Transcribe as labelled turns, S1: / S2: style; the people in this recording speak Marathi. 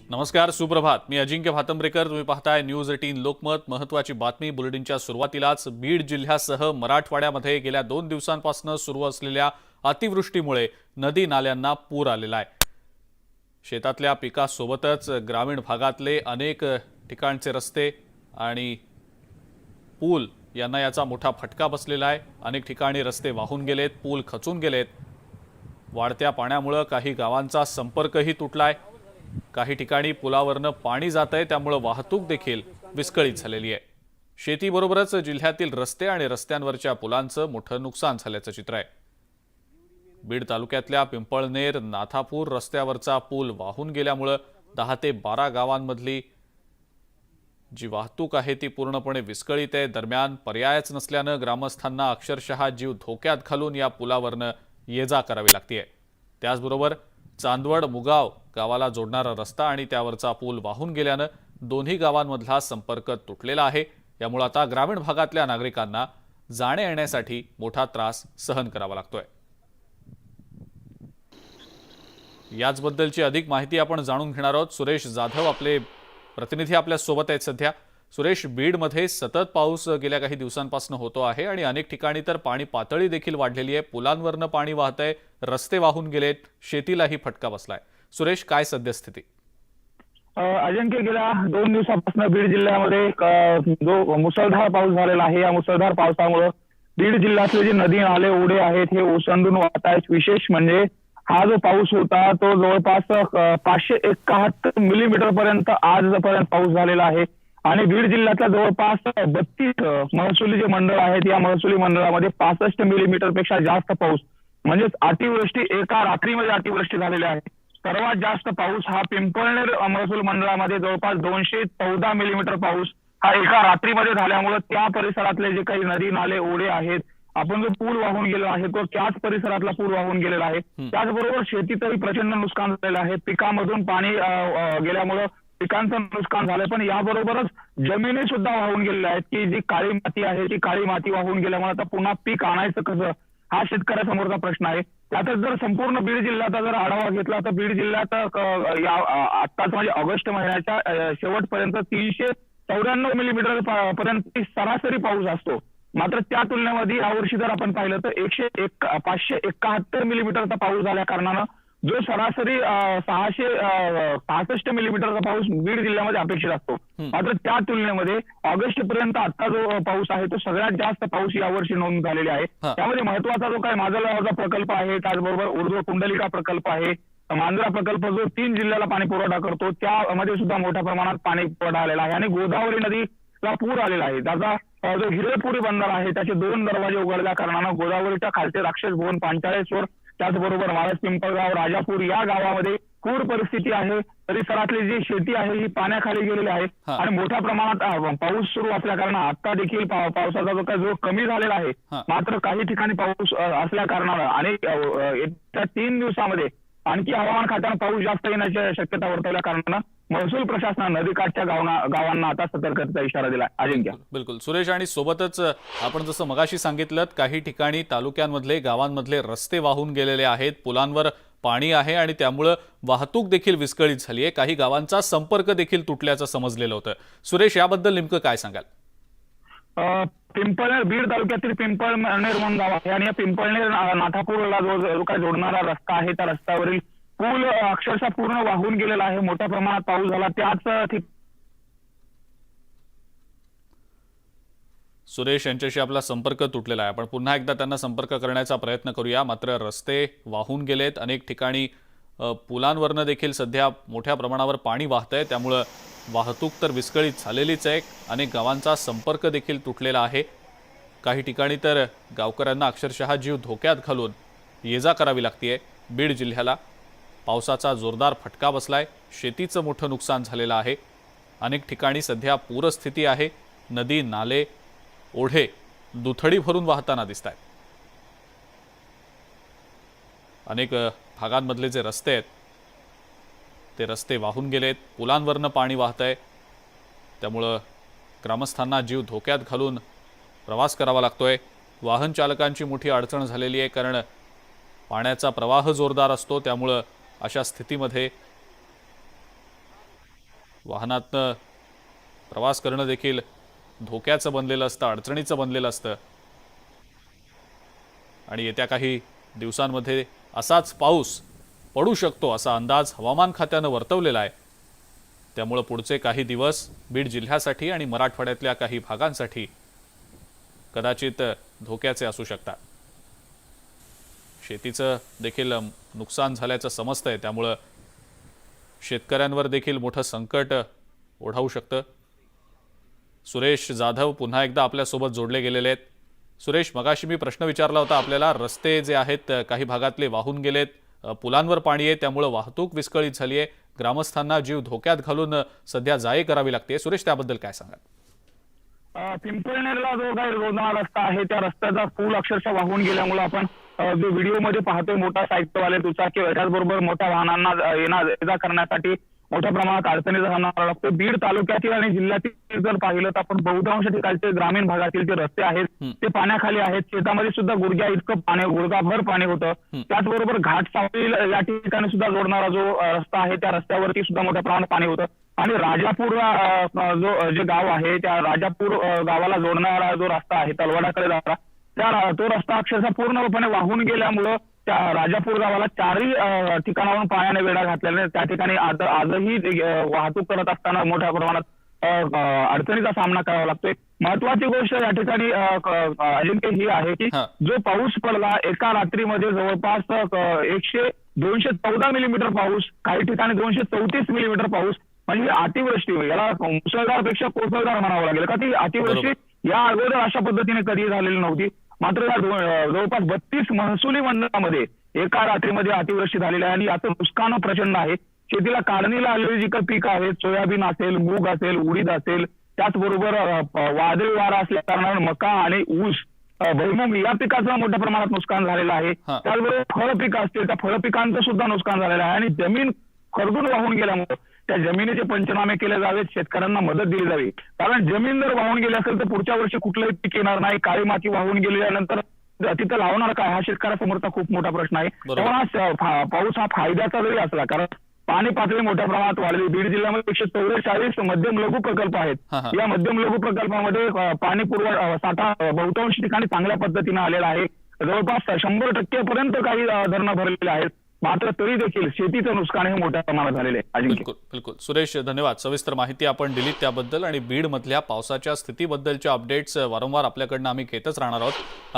S1: नमस्कार, सुप्रभात. मी अजिंक्य भातंब्रेकर. तुम्ही पाहताय न्यूज 18 लोकमत. महत्त्वाची बातमी बुलेटिनच्या सुरुवातीलाच. बीड जिल्ह्यासह मराठवाड्यामध्ये गेल्या 2 दिवसांपासून सुरू असलेल्या अतिवृष्टीमुळे नदी नाल्यांना पूर आलेला आहे. शेतातल्या पिकासोबतच ग्रामीण भागातले अनेक ठिकाणचे रस्ते आणि पूल यांना याचा मोठा फटका बसलेला आहे. अनेक ठिकाणी रस्ते वाहून गेलेत, पूल खचून गेलेत. वाढत्या पाण्यामुळे काही गावांचा संपर्कही तुटलाय. काही ठिकाणी पुलावरनं पाणी जात आहे, त्यामुळे वाहतूक देखील विस्कळीत झालेली आहे. शेतीबरोबरच जिल्ह्यातील रस्ते आणि रस्त्यांवरच्या पुलांचं मोठं नुकसान झाल्याचं चित्र आहे. बीड तालुक्यातल्या पिंपळनेर नाथापूर रस्त्यावरचा पूल वाहून गेल्यामुळे 10 ते 12 गावांमधली जी वाहतूक आहे ती पूर्णपणे विस्कळीत आहे. दरम्यान पर्यायच नसल्यानं ग्रामस्थांना अक्षरशः जीव धोक्यात घालून या पुलावरनं ये-जा करावी लागते. त्याचबरोबर चांदवड मुगाव गावाला जोडणारा रस्ता आणि त्यावरचा पूल वाहून गेल्यानं दोन्ही गावांमधला संपर्क तुटलेला आहे. यामुळे आता ग्रामीण भागातल्या नागरिकांना जाणे येण्यासाठी मोठा त्रास सहन करावा लागतोय. याचबद्दलची अधिक माहिती आपण जाणून घेणार आहोत. सुरेश जाधव आपले प्रतिनिधी आपल्या सोबत आहेत सध्या. सुरेश, बीडमध्ये सतत पाऊस गेल्या काही दिवसांपासून होतो आहे आणि अनेक ठिकाणी तर पाणी पातळी देखील वाढलेली आहे. पुलांवरनं पाणी वाहतंय, रस्ते वाहून गेलेत, शेतीलाही फटका बसलाय. सुरेश, काय सद्यस्थिती?
S2: अजिंक्य, गेल्या 2 दिवसापासून बीड जिल्ह्यामध्ये जो मुसळधार पाऊस झालेला आहे, या मुसळधार पावसामुळे बीड जिल्ह्यातले जे नदी नाले ओढे आहेत हे ओसंडून वाहत आहेत. विशेष म्हणजे हा जो पाऊस होता तो जवळपास 571 मिलीमीटर पर्यंत आजपर्यंत पाऊस झालेला आहे. आणि बीड जिल्ह्यातल्या जवळपास 32 महसुली जे मंडळ आहेत, या महसुली मंडळामध्ये 65 मिलीमीटर पेक्षा जास्त पाऊस म्हणजेच अतिवृष्टी, एका रात्रीमध्ये अतिवृष्टी झालेली आहे. सर्वात जास्त पाऊस हा पिंपळनेर महसूल मंडळामध्ये जवळपास 214 मिलीमीटर पाऊस हा एका रात्रीमध्ये झाल्यामुळे त्या परिसरातले जे काही नदी नाले ओढे आहेत, आपण जो पूल वाहून गेलेला आहे तो त्याच परिसरातला पूल वाहून गेलेला आहे. त्याचबरोबर शेतीतही प्रचंड नुकसान झालेलं आहे. पिकामधून पाणी गेल्यामुळे पिकांचं नुकसान झालंय, पण याबरोबरच जमिनी सुद्धा वाहून गेलेल्या आहेत की जी काळी माती आहे ती काळी माती वाहून गेल्यामुळे आता पुन्हा पीक आणायचं कसं, हा शेतकऱ्यासमोरचा प्रश्न आहे. त्यातच जर संपूर्ण बीड जिल्ह्याचा जर आढावा घेतला तर बीड जिल्ह्यात आत्ताच म्हणजे ऑगस्ट महिन्याच्या शेवटपर्यंत 394 मिलीमीटर पर्यंत सरासरी पाऊस असतो. मात्र त्या तुलनेमध्ये यावर्षी जर आपण पाहिलं तर 571 मिलीमीटरचा पाऊस झाल्या कारणानं जो सरासरी 665 मिलीमीटरचा पाऊस बीड जिल्ह्यामध्ये अपेक्षित असतो. मात्र त्या तुलनेमध्ये ऑगस्ट पर्यंत आता जो पाऊस आहे तो सगळ्यात जास्त पाऊस यावर्षी नोंद झालेला आहे. त्यामध्ये महत्वाचा जो काय माजलगावचा प्रकल्प आहे, त्याचबरोबर ऊर्ध्व कुंडलिका प्रकल्प आहे, मांजरा प्रकल्प जो 3 जिल्ह्याला पाणी पुरवठा करतो, त्यामध्ये सुद्धा मोठ्या प्रमाणात पाणी पुरवठा आलेला आहे. आणि गोदावरी नदीला पूर आलेला आहे. त्याचा जो हिरेपुरी बंदर आहे त्याचे 2 दरवाजे उघडल्या कारणानं गोदावरीच्या खालचे राक्षस भवन, पांचाळेश्वर, त्याचबरोबर माळस, पिंपळगाव, राजापूर या गावामध्ये पूर परिस्थिती आहे. परिसरातली जी शेती आहे ही पाण्याखाली गेलेली आहे. आणि मोठ्या प्रमाणात पाऊस सुरू असल्या कारणानं आता देखील पावसाचा जो कमी झालेला आहे, मात्र काही ठिकाणी पाऊस असल्या कारणानं आणि येत्या 3 दिवसामध्ये आणखी हवामान खात्यानं पाऊस जास्त येण्याची शक्यता वर्तवल्या कारणानं महसूल प्रशासनानं नदीकाठच्या गावांना आता सतर्कतेचा इशारा दिला. अजिंक्य,
S1: बिलकुल सुरेश, आणि सोबतच आपण जसं मगाशी सांगितलं काही ठिकाणी तालुक्यांमधले गावांमधले रस्ते वाहून गेलेले आहेत, पुलांवर पाणी आहे आणि त्यामुळे वाहतूक देखील विस्कळीत झाली आहे. काही गावांचा संपर्क देखील तुटल्याचं समजलेलं होतं. सुरेश, याबद्दल नेमकं काय सांगाल?
S2: पिंपळनेर, बीड तालुक्यातील पिंपळनेर म्हणून गाव आहे आणि या पिंपळनेर नाथापूरला जो काय जोडणारा रस्ता आहे त्या रस्त्यावरील पूल अक्षरशः पूर्ण वाहून गेलेला आहे. मोठ्या प्रमाणात पाऊस झाला त्याच
S1: सुरेश यांच्याशी आपला संपर्क तुटलेला आहे. आपण पुन्हा एकदा त्यांना संपर्क करण्याचा प्रयत्न करूया. मात्र रस्ते वाहून गेलेत, अनेक ठिकाणी पुलांवरनं देखील सध्या मोठ्या प्रमाणावर पाणी वाहतंय, त्यामुळं वाहतूक तर विस्कळीत झालेलीच आहे. अनेक गावांचा संपर्क देखील तुटलेला आहे. काही ठिकाणी तर गावकऱ्यांना अक्षरशः जीव धोक्यात घालून ये-जा करावी लागते. बीड जिल्ह्याला पावसाचा जोरदार फटका बसलाय. शेतीचं मोठं नुकसान झालेलं आहे. अनेक ठिकाणी सध्या पूरस्थिती आहे. नदी नाले ओढे दुथडी भरून वाहताना दिसत आहेत. अनेक भागांमधले जे रस्ते आहेत ते रस्ते वाहून गेलेत, पुलांवरनं पाणी वाहतंय, त्यामुळं ग्रामस्थांना जीव धोक्यात घालून प्रवास करावा लागतोय. वाहन चालकांची मोठी अडचण झालेली आहे, कारण पाण्याचा प्रवाह जोरदार असतो, त्यामुळे अशा स्थितीमध्ये वाहनातनं प्रवास करणं देखील धोक्याचं बनलेलं असतं, अडचणीचं बनलेलं असतं आणि येत्या काही दिवसांमध्ये असाच पाऊस पडू शकतो असा अंदाज हवामान खात्यानं वर्तवलेला आहे। त्यामुळे पुढचे काही दिवस बीड जिल्ह्यासाठी आणि मराठवाड्यातल्या काही भागांसाठी कदाचित धोक्याचे असू शकतात। शेतीचं देखील नुकसान झाल्याचं समजतंय, त्यामुळे शेतकऱ्यांवर देखील मोठं संकट ओढावू शकतं। सुरेश जाधव पुन्हा एकदा आपल्यासोबत जोडले गेलेले आहेत। सुरेश, मगाशी मी प्रश्न विचारला होता आपल्याला, रस्ते जे आहेत काही भागातले वाहून गेलेत, पुलांवर पाणी आहे, त्यामुळे वाहतूक विस्कळीत झाली आहे, ग्रामस्थांना जीव धोक्यात घालून सध्या जाई करावी लागते। सुरेश, त्याबद्दल काय सांगाल?
S2: पिंपळनेरला जो काही रोडना रस्ता आहे त्या रस्त्याचा पूल अक्षरशः वाहून गेल्यामुळे आपण जो व्हिडिओमध्ये पाहतोय मोटारसायकलवाले, दुचाकी त्याचबरोबर मोठ्या वाहनांना ये-जा करण्यासाठी मोठ्या प्रमाणात अडचणीचा सामना करावा लागतो। बीड तालुक्यातील आणि जिल्ह्यातील जर पाहिलं तर आपण बहुतांश ठिकाणचे ग्रामीण भागातील जे रस्ते आहेत ते पाण्याखाली आहेत। शेतामध्ये सुद्धा गुडघ्या इतकं पाणी, गुडघाभर पाणी होतं। त्याचबरोबर घाट सावळी या ठिकाणी सुद्धा जोडणारा जो रस्ता आहे त्या रस्त्यावरती सुद्धा मोठ्या प्रमाणात पाणी होतं आणि राजापूर जो जे गाव आहे त्या राजापूर गावाला जोडणारा जो रस्ता आहे तलवाडाकडे जाणारा तो रस्ता अक्षरशः पूर्णपणे वाहून गेल्यामुळं त्या राजापूर गावाला चारही ठिकाणावरून पाण्याने वेढा घातलेला त्या ठिकाणी आजही वाहतूक करत असताना मोठ्या प्रमाणात अडचणीचा सामना करावा लागतोय। महत्वाची गोष्ट या ठिकाणी अजिंक्य ही आहे की जो पाऊस पडला एका रात्रीमध्ये जवळपास 214 मिलीमीटर पाऊस, काही ठिकाणी 234 मिलीमीटर पाऊस, म्हणजे अतिवृष्टी, याला मुसळधारपेक्षा कोसळधार म्हणावं लागेल का ती अतिवृष्टी या अगोदर अशा पद्धतीने कधी झालेली नव्हती। मात्र या जवळपास 32 महसुली मंडळामध्ये एका रात्रीमध्ये अतिवृष्टी झालेली आहे आणि याचं नुकसान प्रचंड आहे। शेतीला काढणीला आलेली जी काही पीक आहेत, सोयाबीन असेल, मूग असेल, उडीद असेल, त्याचबरोबर वादळी वारा असल्या कारणाने मका आणि ऊस, भुईमूग या पिकाचं मोठ्या प्रमाणात नुकसान झालेलं आहे। त्याचबरोबर फळ पिकं असतील त्या फळ पिकांचं सुद्धा नुकसान झालेलं आहे आणि जमीन खरडून वाहून गेल्यामुळे त्या जमिनीचे पंचनामे केले जावेत, शेतकऱ्यांना मदत दिली जावी। कारण जमीन जर वाहून गेली असेल तर पुढच्या वर्षी कुठलंही पीक येणार नाही। काळी माती वाहून गेल्यानंतर तिथं लावणार काय हा शेतकऱ्यासमोरचा खूप मोठा प्रश्न आहे। त्यामुळे पाऊस हा फायद्याचा जरी असला, कारण पाणी पातळी मोठ्या प्रमाणात वाढली। बीड जिल्ह्यामध्ये 144 मध्यम लघु प्रकल्प आहेत। या मध्यम लघु प्रकल्पामध्ये पाणी पुरवठा साठा बहुतांश ठिकाणी चांगल्या पद्धतीने आलेला आहे। जवळपास 100% पर्यंत काही धरणं भरलेले आहेत। मात्र तरी देखील शेतीचं नुकसान हे मोठ्या प्रमाणात झालेलं आहे।
S1: बिलकुल बिलकुल सुरेश, धन्यवाद। सविस्तर माहिती आपण दिली त्याबद्दल आणि बीड मधल्या पावसाच्या स्थितीबद्दलच्या अपडेट्स वारंवार आपल्याकडनं आम्ही घेतच राहणार आहोत।